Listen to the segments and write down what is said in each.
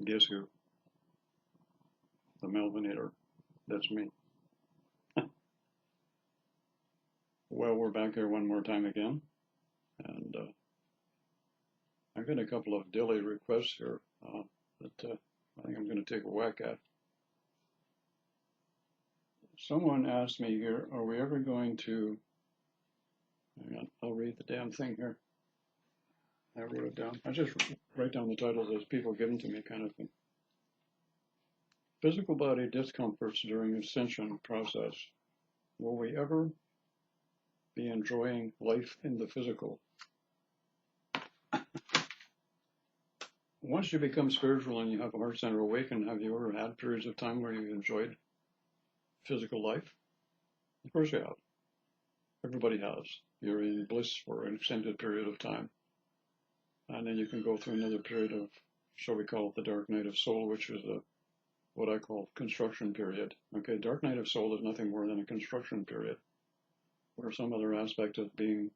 Guess who? The Melvinator. That's me. Well, we're back here one more time again, and I've got a couple of daily requests here that I think I'm going to take a whack at. Someone asked me here, are we ever going to, hang on, I'll read the damn thing here. I wrote it down. I just write down the titles as people give them to me, kind of thing. Physical body discomforts during ascension process. Will we ever be enjoying life in the physical? Once you become spiritual and you have a heart center awakened, have you ever had periods of time where you've enjoyed physical life? Of course you have. Everybody has. You're in bliss for an extended period of time. And then you can go through another period of, shall we call it the dark night of soul, which is what I call construction period. Okay, dark night of soul is nothing more than a construction period, where some other aspect of being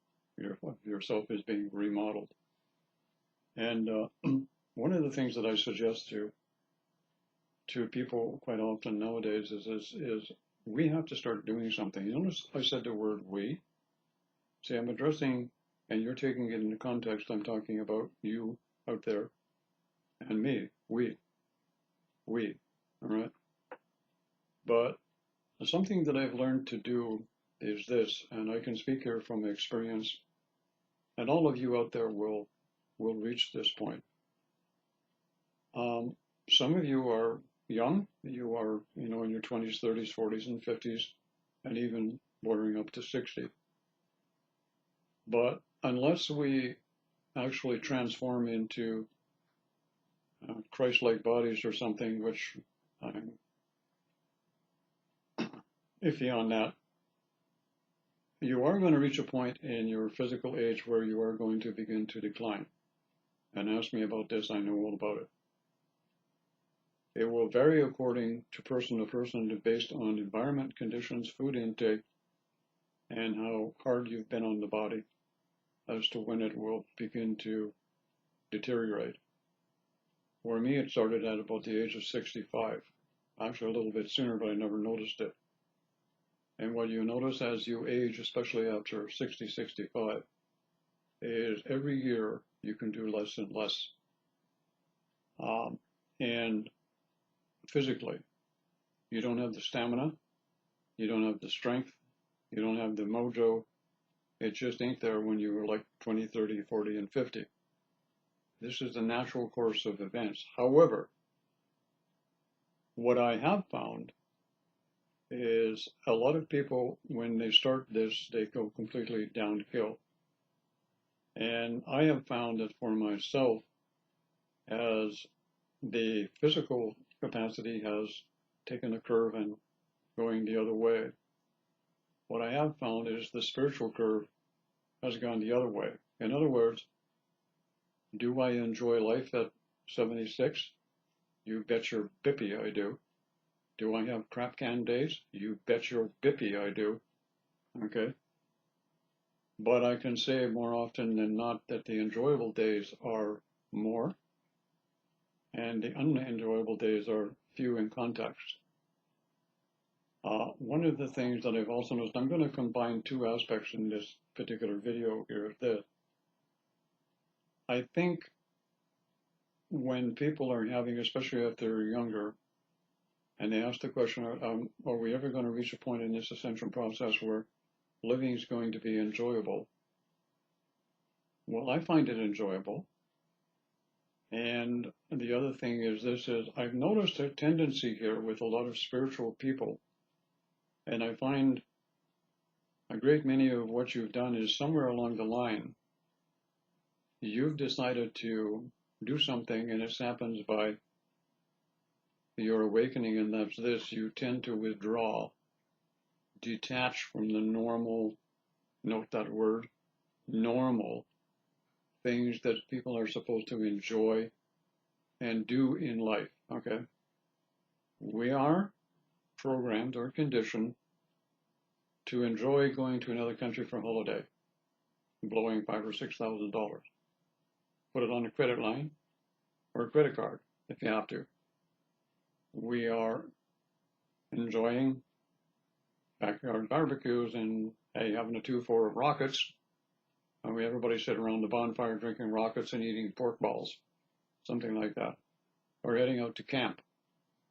yourself is being remodeled. And one of the things that I suggest to people quite often nowadays is we have to start doing something. You notice I said the word we. See, I'm addressing, and you're taking it into context. I'm talking about you out there and me. We. All right. But something that I've learned to do is this, and I can speak here from experience, and all of you out there will reach this point. Some of you are young. You are, in your 20s, 30s, 40s, and 50s, and even bordering up to 60. But unless we actually transform into Christ-like bodies or something, which I'm iffy on that, you are going to reach a point in your physical age where you are going to begin to decline. And ask me about this, I know all about it. It will vary according to person, based on environment, conditions, food intake, and how hard you've been on the body as to when it will begin to deteriorate. For me, it started at about the age of 65. Actually, a little bit sooner, but I never noticed it. And what you notice as you age, especially after 60, 65, is every year you can do less and less. And physically, you don't have the stamina, you don't have the strength, you don't have the mojo. It just ain't there when you were like 20, 30, 40, and 50. This is the natural course of events. However, what I have found is a lot of people, when they start this, they go completely downhill. And I have found that for myself, as the physical capacity has taken a curve and going the other way, what I have found is the spiritual curve has gone the other way. In other words, do I enjoy life at 76? You bet your bippy I do. Do I have crap can days? You bet your bippy I do. Okay? But I can say more often than not that the enjoyable days are more, and the unenjoyable days are few in context. One of the things that I've also noticed, I'm going to combine two aspects in this particular video here, that I think when people are having, especially if they're younger, and they ask the question, are we ever going to reach a point in this ascension process where living is going to be enjoyable? Well, I find it enjoyable. And the other thing is I've noticed a tendency here with a lot of spiritual people, and I find a great many of what you've done is somewhere along the line, you've decided to do something, and this happens by your awakening, and that's this: you tend to withdraw, detach from the normal, note that word, normal, things that people are supposed to enjoy and do in life, okay? We are programmed or conditioned to enjoy going to another country for a holiday, blowing $5,000 or $6,000. Put it on a credit line or a credit card. if you have to. We are enjoying backyard barbecues and having a 2-4 of rockets. And everybody sit around the bonfire drinking rockets and eating pork balls, something like that. Or heading out to camp.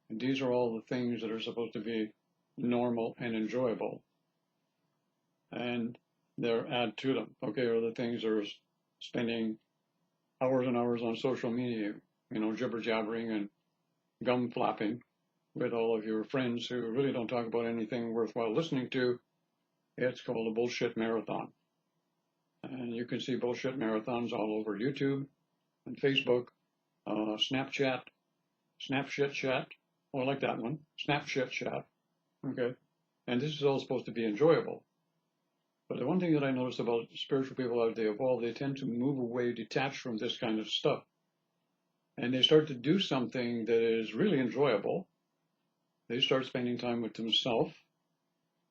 And these are all the things that are supposed to be normal and enjoyable. And there add to them. Okay, or the things that are spending hours and hours on social media, jibber jabbering and gum flapping with all of your friends who really don't talk about anything worthwhile listening to. It's called a bullshit marathon. And you can see bullshit marathons all over YouTube and Facebook, Snapchat, Snapshit Chat. Oh, I like that one. Snapshit Chat. Okay. And this is all supposed to be enjoyable. But the one thing that I noticed about spiritual people as they evolve, they tend to move away, detached from this kind of stuff. And they start to do something that is really enjoyable. They start spending time with themselves.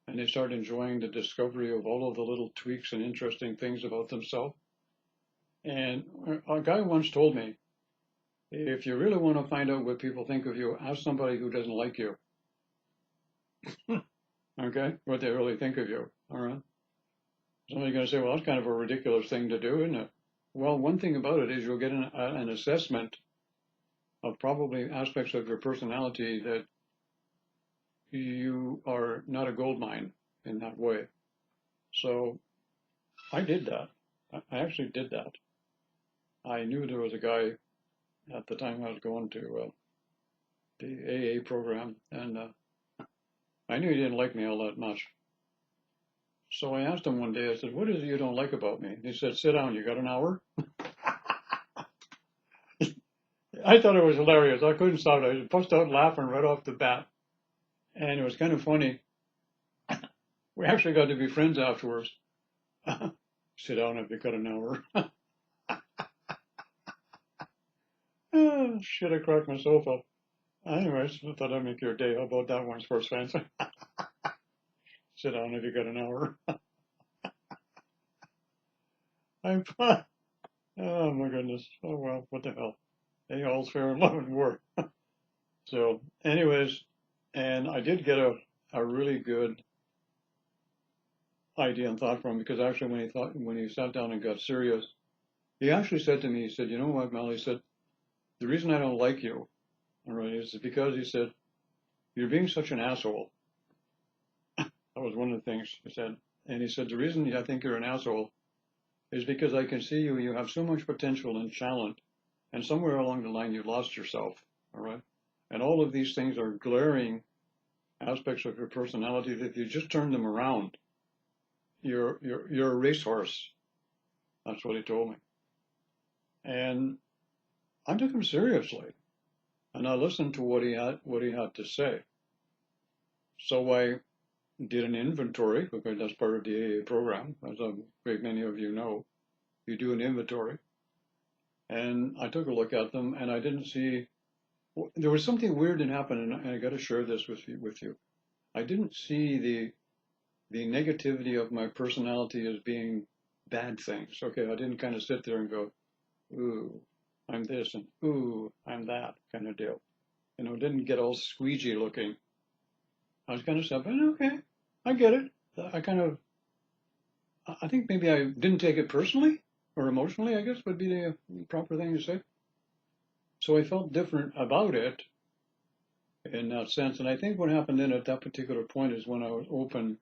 And they start enjoying the discovery of all of the little tweaks and interesting things about themselves. And a guy once told me, if you really want to find out what people think of you, ask somebody who doesn't like you. Okay? What they really think of you. All right? Somebody's going to say, well, that's kind of a ridiculous thing to do, isn't it? Well, one thing about it is you'll get an assessment of probably aspects of your personality that you are not a gold mine in that way. So I did that. I actually did that. I knew there was a guy at the time I was going to the AA program, and I knew he didn't like me all that much. So I asked him one day, I said, what is it you don't like about me? He said, sit down, you got an hour? I thought it was hilarious. I couldn't stop it. I burst out laughing right off the bat. And it was kind of funny. We actually got to be friends afterwards. Sit down if you got an hour. Oh, shit, I cracked myself up. Anyways, I thought I'd make your day. How about that one's first fence? Sit down if you got an hour. Oh my goodness. Oh well, what the hell. Hey, all's fair in love and war. So, anyways, and I did get a really good idea and thought from him, because actually when he sat down and got serious, he actually said to me, he said, you know what, Mel, he said, the reason I don't like you, all right, is because, he said, you're being such an asshole. That was one of the things he said. And he said, the reason I think you're an asshole is because I can see you have so much potential and talent, and somewhere along the line you lost yourself, all right? And all of these things are glaring aspects of your personality that if you just turn them around, you're a racehorse. That's what he told me. And I took him seriously, and I listened to what he had to say. So I did an inventory, because that's part of the AA program, as a great many of you know. You do an inventory. And I took a look at them, and I didn't see, there was something weird that happened, and I got to share this with you. I didn't see the negativity of my personality as being bad things. Okay, I didn't kind of sit there and go, ooh, I'm this, and ooh, I'm that kind of deal. It didn't get all squeegee looking. I was kind of saying, okay, I get it. I think maybe I didn't take it personally or emotionally, I guess would be the proper thing to say. So I felt different about it in that sense. And I think what happened then at that particular point is when I was open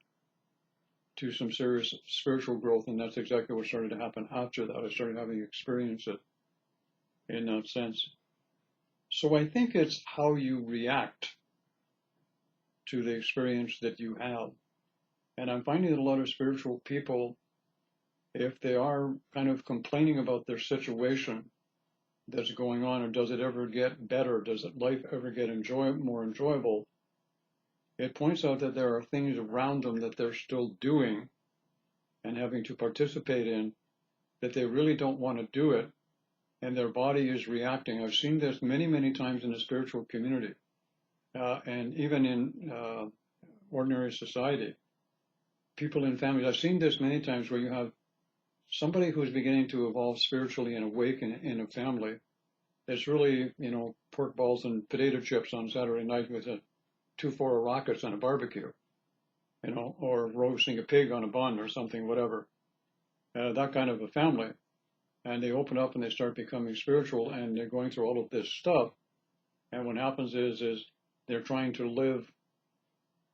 to some serious spiritual growth, and that's exactly what started to happen after that. I started having experience it in that sense. So I think it's how you react to the experience that you have. And I'm finding that a lot of spiritual people, if they are kind of complaining about their situation that's going on, or does it ever get better? Does life ever get more enjoyable? It points out that there are things around them that they're still doing and having to participate in that they really don't want to do it, and their body is reacting. I've seen this many, many times in the spiritual community, and even in ordinary society. People in families, I've seen this many times where you have somebody who is beginning to evolve spiritually and awake in a family, It's really, pork balls and potato chips on Saturday night with a 2-4 rockets and a barbecue, or roasting a pig on a bun or something, whatever. That kind of a family. And they open up and they start becoming spiritual, and they're going through all of this stuff. And what happens is they're trying to live,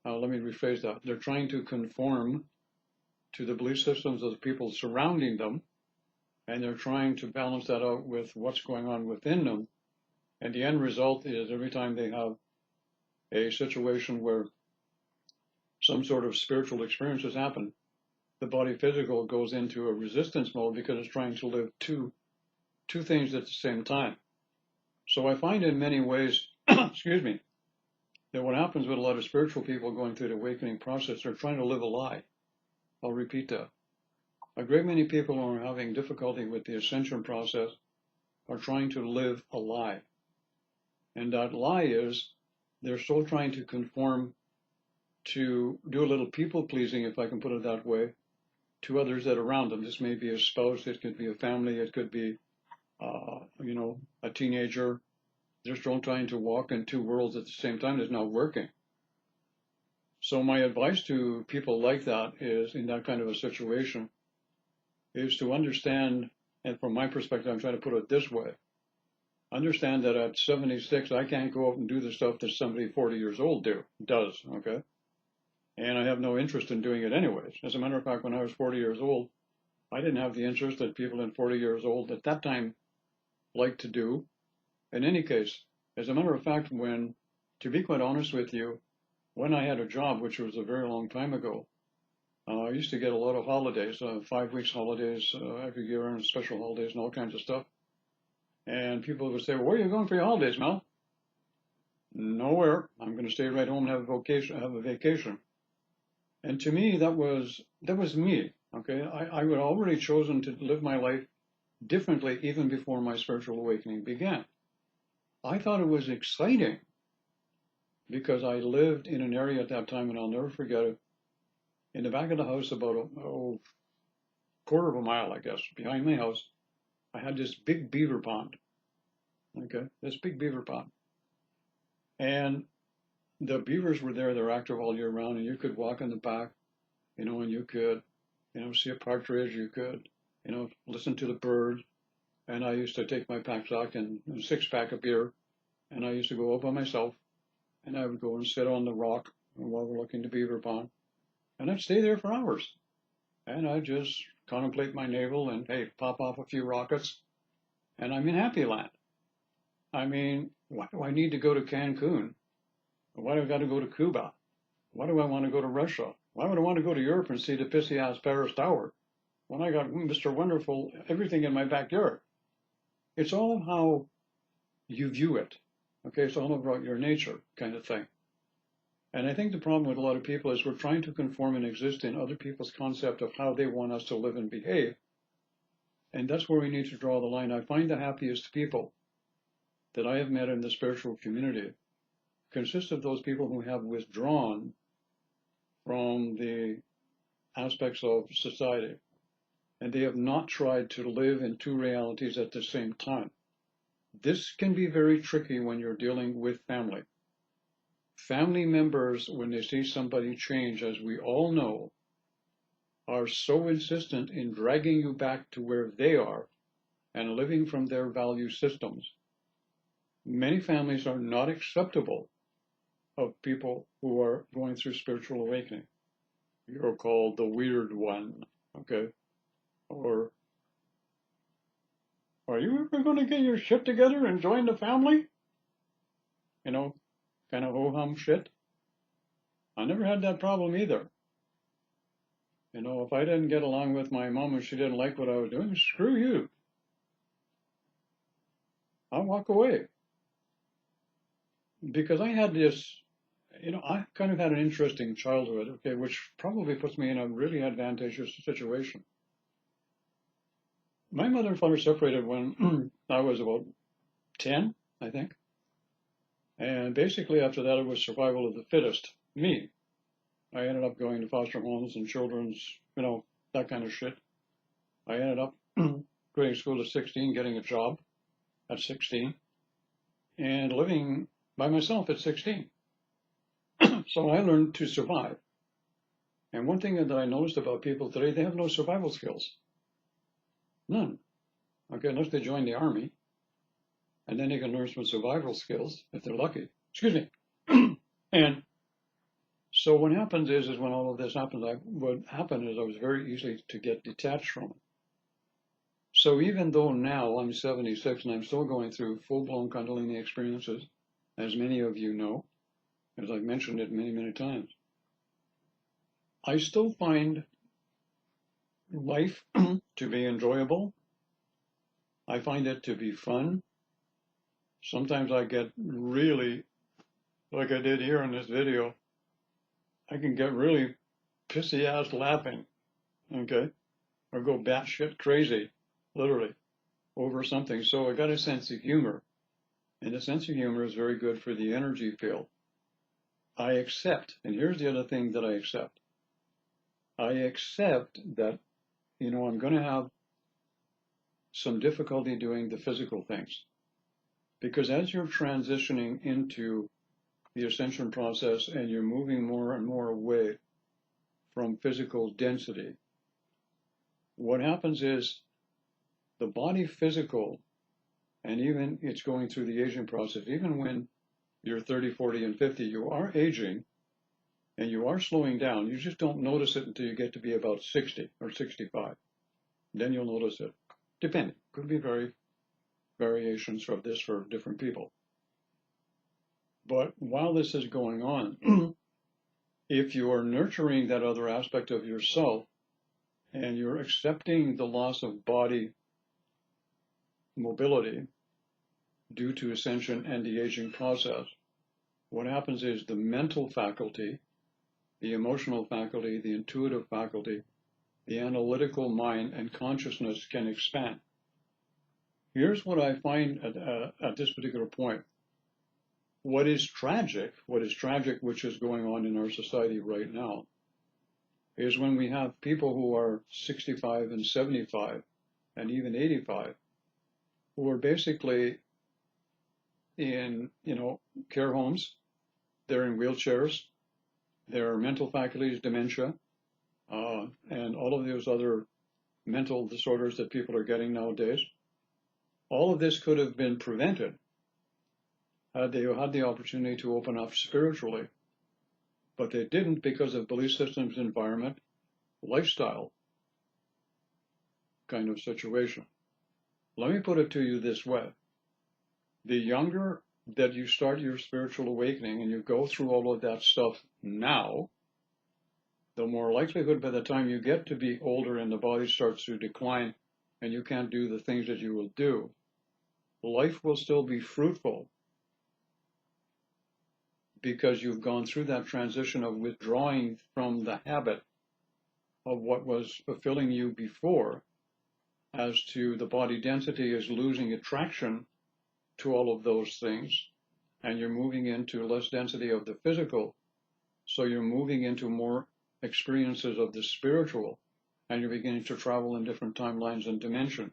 let me rephrase that. They're trying to conform to the belief systems of the people surrounding them, and they're trying to balance that out with what's going on within them. And the end result is every time they have a situation where some sort of spiritual experiences happen, the body physical goes into a resistance mode because it's trying to live two things at the same time. So I find in many ways, excuse me, that what happens with a lot of spiritual people going through the awakening process, they're trying to live a lie. I'll repeat that. A great many people who are having difficulty with the ascension process are trying to live a lie. And that lie is they're still trying to conform to do a little people pleasing, if I can put it that way, to others that are around them. This may be a spouse, it could be a family, it could be, a teenager. They're still trying to walk in two worlds at the same time. It's not working. So my advice to people like that is, in that kind of a situation, is to understand, and from my perspective, I'm trying to put it this way, understand that at 76, I can't go out and do the stuff that somebody 40 years old does, okay? And I have no interest in doing it anyways. As a matter of fact, when I was 40 years old, I didn't have the interest that people in 40 years old at that time liked to do. In any case, as a matter of fact, to be quite honest with you, when I had a job, which was a very long time ago, I used to get a lot of holidays, 5 weeks holidays every year, and special holidays and all kinds of stuff. And people would say, well, where are you going for your holidays, Mel? Nowhere. I'm going to stay right home and have a vacation. And to me, that was me. Okay, I had already chosen to live my life differently even before my spiritual awakening began. I thought it was exciting because I lived in an area at that time, and I'll never forget it. In the back of the house, about a quarter of a mile, I guess, behind my house, I had this big beaver pond. Okay, this big beaver pond. And the beavers were there, they're active all year round, and you could walk in the back, and you could, see a partridge, you could, listen to the birds. And I used to take my pack-sack and a 6-pack of beer, and I used to go out by myself, and I would go and sit on the rock while we're looking at the beaver pond, and I'd stay there for hours. And I'd just contemplate my navel and, hey, pop off a few rockets, and I'm in happy land. I mean, why do I need to go to Cancun? Why do I got to go to Cuba? Why do I want to go to Russia? Why would I want to go to Europe and see the pissy-ass Paris Tower when I got Mr. Wonderful, everything in my backyard? It's all how you view it. Okay, it's all about your nature kind of thing. And I think the problem with a lot of people is we're trying to conform and exist in other people's concept of how they want us to live and behave. And that's where we need to draw the line. I find the happiest people that I have met in the spiritual community consist of those people who have withdrawn from the aspects of society. And they have not tried to live in two realities at the same time. This can be very tricky when you're dealing with family. Family members, when they see somebody change, as we all know, are so insistent in dragging you back to where they are and living from their value systems. Many families are not acceptable of people who are going through spiritual awakening. You're called the weird one, okay? Or, are you ever going to get your shit together and join the family? Kind of ho-hum shit. I never had that problem either. If I didn't get along with my mom and she didn't like what I was doing, screw you. I'll walk away. Because I had this, I kind of had an interesting childhood, okay, which probably puts me in a really advantageous situation. My mother and father separated when I was about 10, I think. And basically after that, it was survival of the fittest, me. I ended up going to foster homes and children's, that kind of shit. I ended up going to school at 16, getting a job at 16. and living by myself at 16. So I learned to survive. And one thing that I noticed about people today, they have no survival skills. None. Okay, unless they join the army. And then they can learn some survival skills if they're lucky. Excuse me. And so what happens is when all of this happens, what happened is I was very easy to get detached from it. So even though now I'm 76 and I'm still going through full-blown Kundalini experiences, as many of you know, as I've mentioned it many, many times, I still find life to be enjoyable. I find it to be fun. Sometimes I get really, like I did here in this video, I can get really pissy ass laughing, okay? Or go batshit crazy, literally, over something. So I got a sense of humor. And the sense of humor is very good for the energy field. I accept, and here's the other thing that I accept. I accept that, I'm going to have some difficulty doing the physical things. Because as you're transitioning into the ascension process and you're moving more and more away from physical density, what happens is the body physical, and even it's going through the aging process, even when you're 30, 40, and 50, you are aging and you are slowing down. You just don't notice it until you get to be about 60 or 65. Then you'll notice it. Depending. Could be variations of this for different people. But while this is going on, if you are nurturing that other aspect of yourself and you're accepting the loss of body mobility due to ascension and the aging process, what happens is the mental faculty, the emotional faculty, the intuitive faculty, the analytical mind and consciousness can expand. Here's what I find at this particular point. What is tragic, which is going on in our society right now, is when we have people who are 65 and 75 and even 85 who are basically in, care homes, they're in wheelchairs, their mental faculties, dementia, and all of those other mental disorders that people are getting nowadays. All of this could have been prevented had they had the opportunity to open up spiritually, but they didn't because of belief systems, environment, lifestyle kind of situation. Let me put it to you this way. The younger that you start your spiritual awakening and you go through all of that stuff now, the more likelihood by the time you get to be older and the body starts to decline and you can't do the things that you will do, life will still be fruitful because you've gone through that transition of withdrawing from the habit of what was fulfilling you before, as to the body density is losing attraction to all of those things, and you're moving into less density of the physical, so you're moving into more experiences of the spiritual, and you're beginning to travel in different timelines and dimension.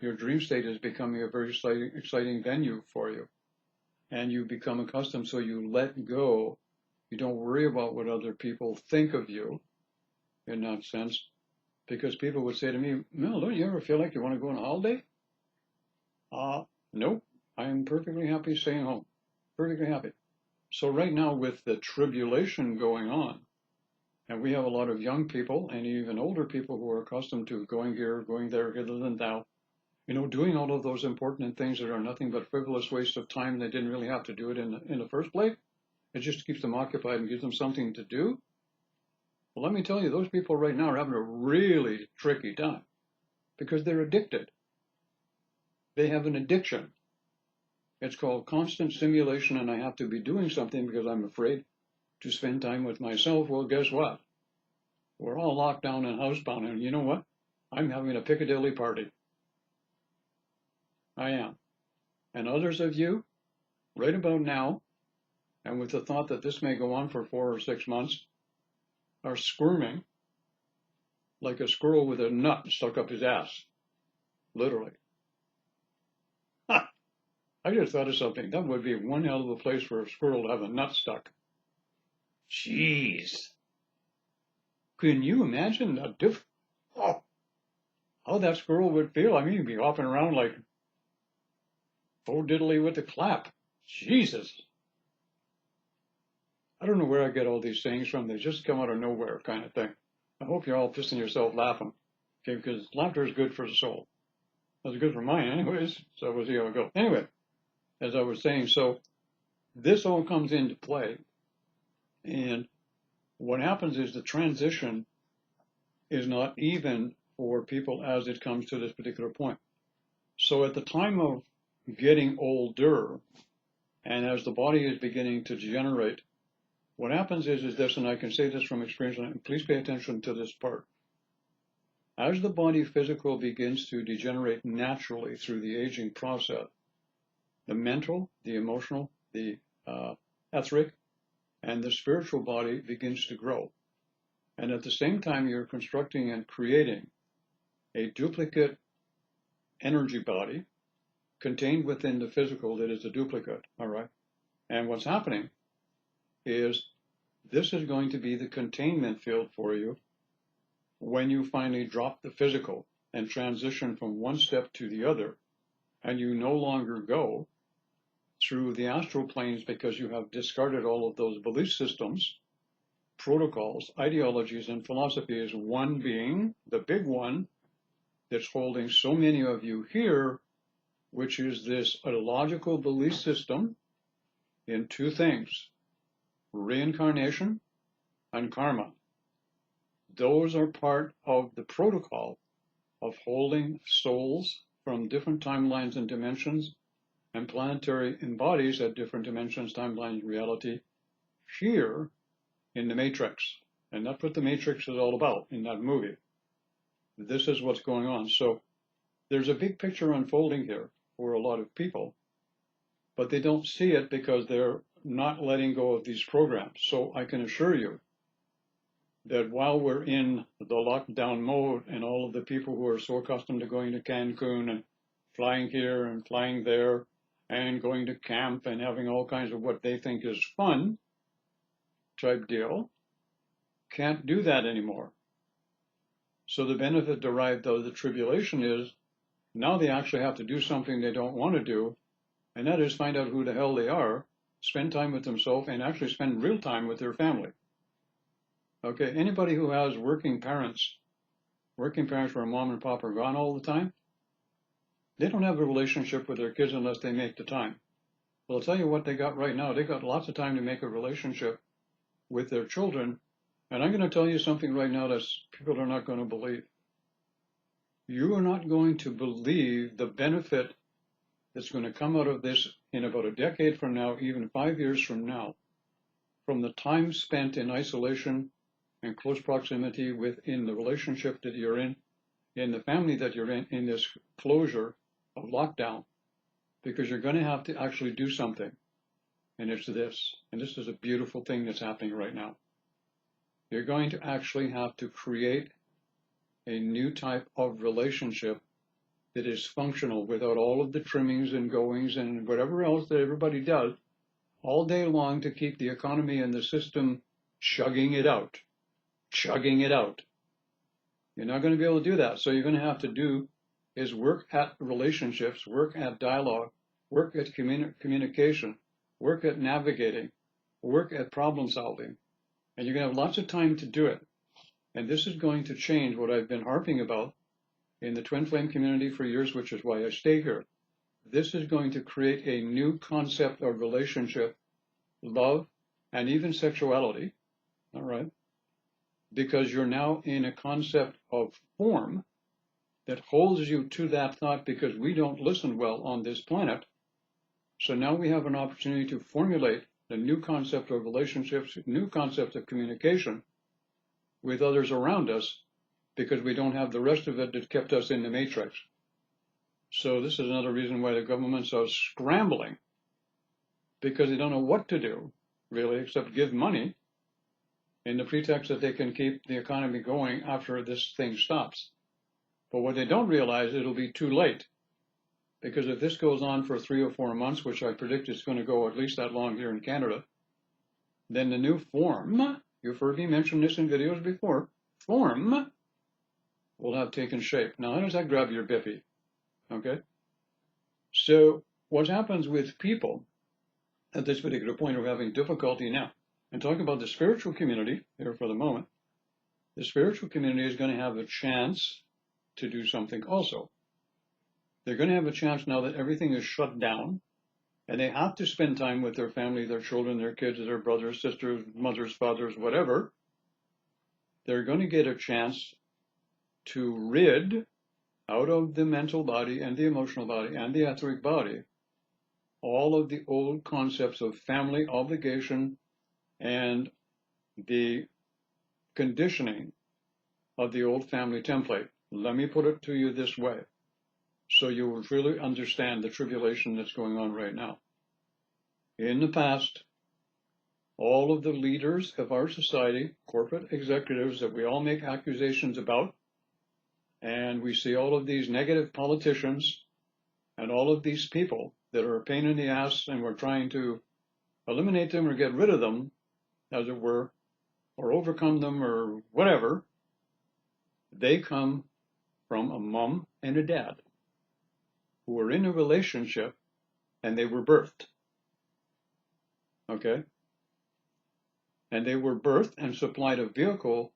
Your dream state is becoming a very exciting venue for you. And you become accustomed, so you let go. You don't worry about what other people think of you in that sense. Because people would say to me, Mel, don't you ever feel like you want to go on a holiday? Nope. I am perfectly happy staying home. Perfectly happy. So right now with the tribulation going on, and we have a lot of young people and even older people who are accustomed to going here, going there, hither than thou, doing all of those important things that are nothing but frivolous waste of time. They didn't really have to do it in the first place. It just keeps them occupied and gives them something to do. Well, let me tell you, those people right now are having a really tricky time because they're addicted. They have an addiction. It's called constant stimulation, and I have to be doing something because I'm afraid to spend time with myself. Well, guess what? We're all locked down and housebound, and you know what? I'm having a Piccadilly party. I am. And others of you, right about now, and with the thought that this may go on for 4 or 6 months, are squirming like a squirrel with a nut stuck up his ass. Literally. I just thought of something. That would be one hell of a place for a squirrel to have a nut stuck. Jeez. Can you imagine oh, how that squirrel would feel? I mean, he'd be hopping around like Bo Diddley with the clap. Jesus. I don't know where I get all these sayings from. They just come out of nowhere kind of thing. I hope you're all pissing yourself laughing. Okay, because laughter is good for the soul. It's good for mine anyways, so we'll see how it goes. Anyway, as I was saying, so this all comes into play. And what happens is the transition is not even for people as it comes to this particular point. So at the time of getting older, and as the body is beginning to degenerate, what happens is this, and I can say this from experience, and please pay attention to this part. As the body physical begins to degenerate naturally through the aging process, the mental, the emotional, the etheric, and the spiritual body begins to grow. And at the same time, you're constructing and creating a duplicate energy body contained within the physical that is a duplicate, all right? And what's happening is this is going to be the containment field for you when you finally drop the physical and transition from one step to the other, and you no longer go through the astral planes because you have discarded all of those belief systems, protocols, ideologies, and philosophies, one being the big one that's holding so many of you here, which is this illogical belief system in two things, reincarnation and karma. Those are part of the protocol of holding souls from different timelines and dimensions and planetary bodies at different dimensions, timelines, reality here in the Matrix. And that's what the Matrix is all about in that movie. This is what's going on. So there's a big picture unfolding here for a lot of people, but they don't see it because they're not letting go of these programs. So I can assure you that while we're in the lockdown mode and all of the people who are so accustomed to going to Cancun and flying here and flying there and going to camp and having all kinds of what they think is fun type deal, can't do that anymore. So the benefit derived out of the tribulation is now they actually have to do something they don't want to do, and that is find out who the hell they are, spend time with themselves, and actually spend real time with their family. Okay, anybody who has working parents where mom and pop are gone all the time, they don't have a relationship with their kids unless they make the time. Well, I'll tell you what they got right now. They got lots of time to make a relationship with their children. And I'm going to tell you something right now that people are not going to believe. You are not going to believe the benefit that's going to come out of this in about a decade from now, even 5 years from now, from the time spent in isolation and close proximity within the relationship that you're in the family that you're in this closure of lockdown, because you're going to have to actually do something. And it's this, and this is a beautiful thing that's happening right now. You're going to actually have to create a new type of relationship that is functional without all of the trimmings and goings and whatever else that everybody does all day long to keep the economy and the system chugging it out. You're not going to be able to do that. So you're going to have to do is work at relationships, work at dialogue, work at communication, work at navigating, work at problem solving. And you're going to have lots of time to do it. And this is going to change what I've been harping about in the Twin Flame community for years, which is why I stay here. This is going to create a new concept of relationship, love, and even sexuality, all right? Because you're now in a concept of form that holds you to that thought, because we don't listen well on this planet. So now we have an opportunity to formulate the new concept of relationships, new concept of communication with others around us, because we don't have the rest of it that kept us in the matrix. So this is another reason why the governments are scrambling, because they don't know what to do, really, except give money in the pretext that they can keep the economy going after this thing stops. But what they don't realize, it'll be too late. Because if this goes on for 3 or 4 months, which I predict is going to go at least that long here in Canada, then the new form, you've heard me mention this in videos before, form will have taken shape. Now, how does that grab your bippy? Okay? So what happens with people at this particular point are having difficulty now. And talking about the spiritual community here for the moment, the spiritual community is going to have a chance to do something also. They're going to have a chance now that everything is shut down and they have to spend time with their family, their children, their kids, their brothers, sisters, mothers, fathers, whatever. They're going to get a chance to rid out of the mental body and the emotional body and the etheric body all of the old concepts of family obligation and the conditioning of the old family template. Let me put it to you this way, so you will really understand the tribulation that's going on right now. In the past, all of the leaders of our society, corporate executives that we all make accusations about, and we see all of these negative politicians and all of these people that are a pain in the ass, and we're trying to eliminate them or get rid of them, as it were, or overcome them or whatever, they come from a mom and a dad who were in a relationship and they were birthed. Okay? And they were birthed and supplied a vehicle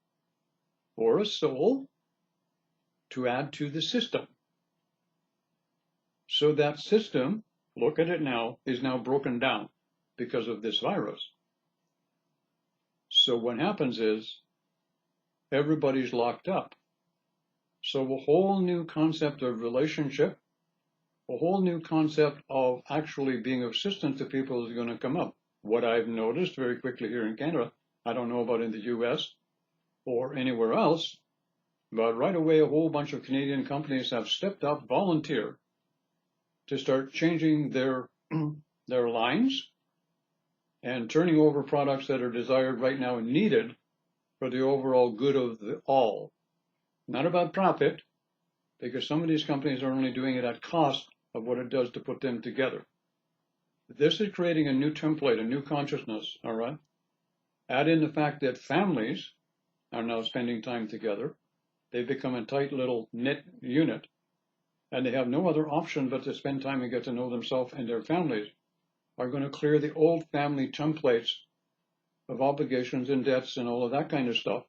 or a soul to add to the system. So that system, look at it now, is now broken down because of this virus. So what happens is everybody's locked up. So a whole new concept of relationship, a whole new concept of actually being of assistance to people is going to come up. What I've noticed very quickly here in Canada, I don't know about in the US or anywhere else, but right away a whole bunch of Canadian companies have stepped up, volunteer, to start changing their lines and turning over products that are desired right now and needed for the overall good of the all. Not about profit, because some of these companies are only doing it at cost of what it does to put them together. This is creating a new template, a new consciousness, all right? Add in the fact that families are now spending time together. They've become a tight little knit unit, and they have no other option but to spend time and get to know themselves and their families, are going to clear the old family templates of obligations and debts and all of that kind of stuff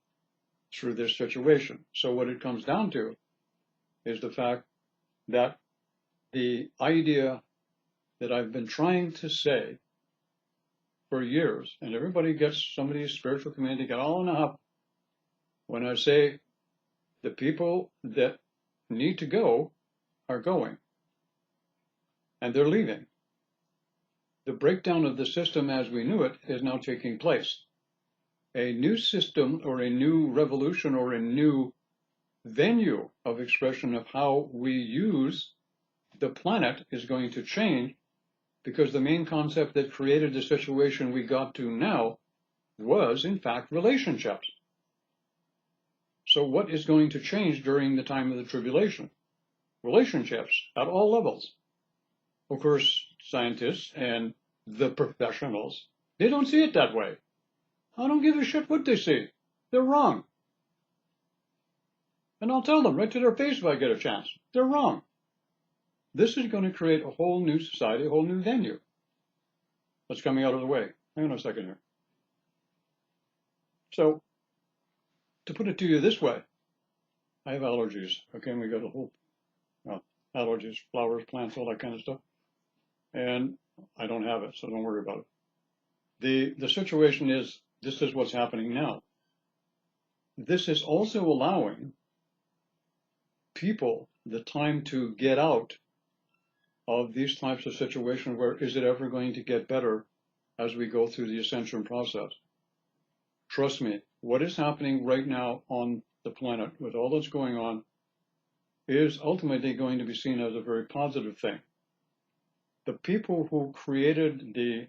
through this situation. So what it comes down to is the fact that the idea that I've been trying to say for years, and everybody gets, somebody's spiritual community get all in a huff when I say the people that need to go are going, and they're leaving. The breakdown of the system as we knew it is now taking place. A new system or a new revolution or a new venue of expression of how we use the planet is going to change, because the main concept that created the situation we got to now was, in fact, relationships. So what is going to change during the time of the tribulation? Relationships at all levels. Of course, scientists and the professionals, they don't see it that way. I don't give a shit what they see. They're wrong. And I'll tell them right to their face if I get a chance. They're wrong. This is going to create a whole new society, a whole new venue. That's coming out of the way. Hang on a second here. So, to put it to you this way, I have allergies. Okay, we got a whole allergies, flowers, plants, all that kind of stuff. And I don't have it, so don't worry about it. The situation is, this is what's happening now. This is also allowing people the time to get out of these types of situations where is it ever going to get better as we go through the ascension process. Trust me, what is happening right now on the planet with all that's going on is ultimately going to be seen as a very positive thing. The people who created the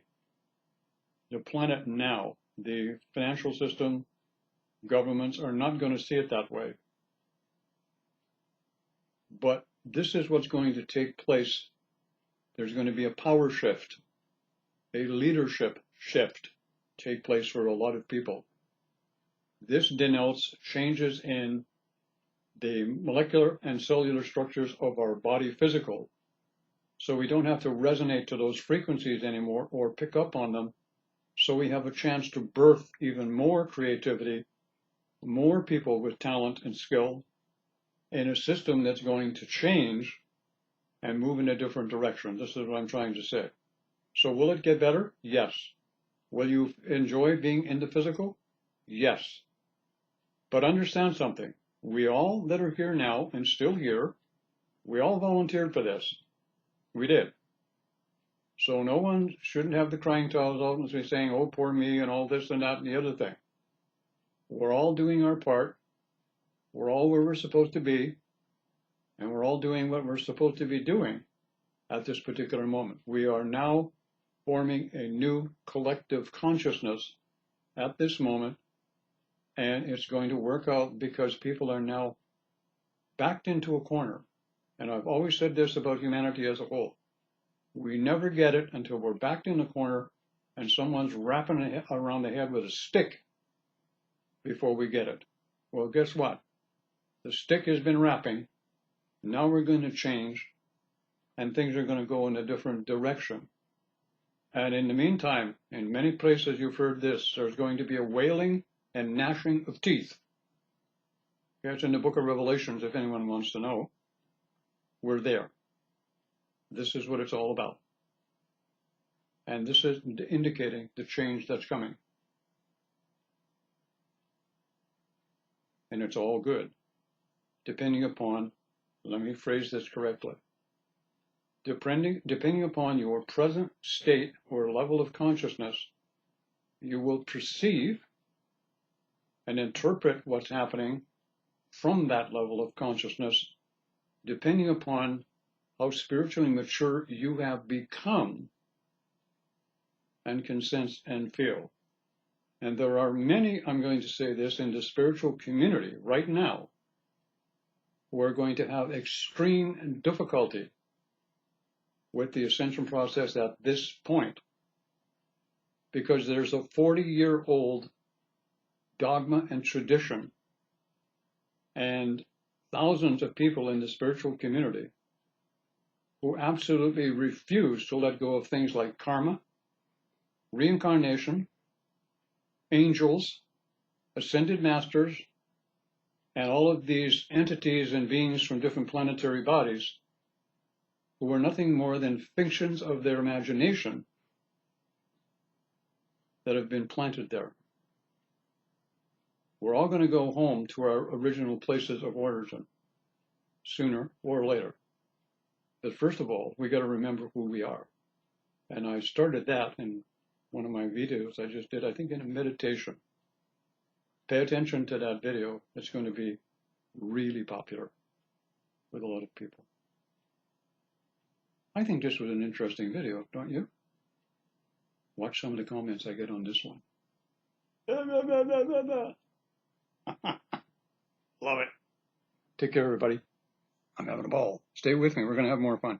planet now, the financial system, governments, are not going to see it that way. But this is what's going to take place There's going to be a power shift, a leadership shift take place for a lot of people. This denotes changes in the molecular and cellular structures of our body physical. So we don't have to resonate to those frequencies anymore or pick up on them. So we have a chance to birth even more creativity, more people with talent and skill in a system that's going to change and move in a different direction. This is what I'm trying to say. So will it get better? Yes. Will you enjoy being in the physical? Yes. But understand something. We all that are here now and still here, we all volunteered for this. We did. So no one shouldn't have the crying towels out and be saying, oh, poor me, and all this and that and the other thing. We're all doing our part. We're all where we're supposed to be. And we're all doing what we're supposed to be doing at this particular moment. We are now forming a new collective consciousness at this moment. And it's going to work out because people are now backed into a corner. And I've always said this about humanity as a whole. We never get it until we're backed in the corner and someone's wrapping it around the head with a stick before we get it. Well, guess what? The stick has been wrapping. Now we're going to change and things are going to go in a different direction. And in the meantime, in many places you've heard this, there's going to be a wailing and gnashing of teeth. It's in the book of Revelations, if anyone wants to know. We're there. This is what it's all about. And this is indicating the change that's coming. And it's all good. Depending upon, let me phrase this correctly, depending upon your present state or level of consciousness, you will perceive and interpret what's happening from that level of consciousness, depending upon how spiritually mature you have become and can sense and feel. And there are many, I'm going to say this, in the spiritual community right now who are going to have extreme difficulty with the ascension process at this point, because there's a 40-year-old dogma and tradition and thousands of people in the spiritual community who absolutely refuse to let go of things like karma, reincarnation, angels, ascended masters, and all of these entities and beings from different planetary bodies who are nothing more than fictions of their imagination that have been planted there. We're all going to go home to our original places of origin, sooner or later. But first of all, we got to remember who we are. And I started that in one of my videos I just did, I think in a meditation. Pay attention to that video. It's going to be really popular with a lot of people. I think this was an interesting video, don't you? Watch some of the comments I get on this one. Love it. Take care, everybody. I'm having a ball. Stay with me. We're going to have more fun.